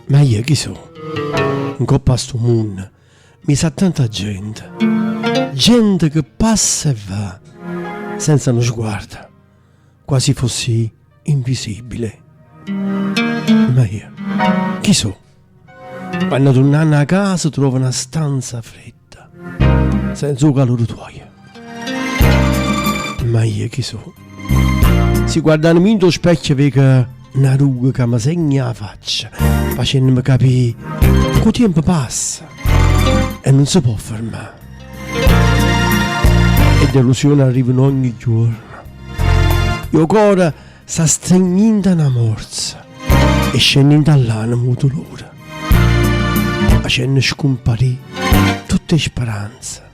Ma io chi so? In coppa a sto mondo mi sa tanta gente che passa e va senza uno sguardo, quasi fossi invisibile. Ma io chi so? Quando tornano a casa trovo una stanza fredda, senza un calore tuo. Ma io chi so? Si guardano in lo specchio e vedo una ruga che mi segna la faccia, facendomi capire che il tempo passa e non si può fermare. E delusioni arrivano ogni giorno. Il cuore sta stringendo una morsa e scendendo dall'animo dolore, facendo scomparire tutte le speranze.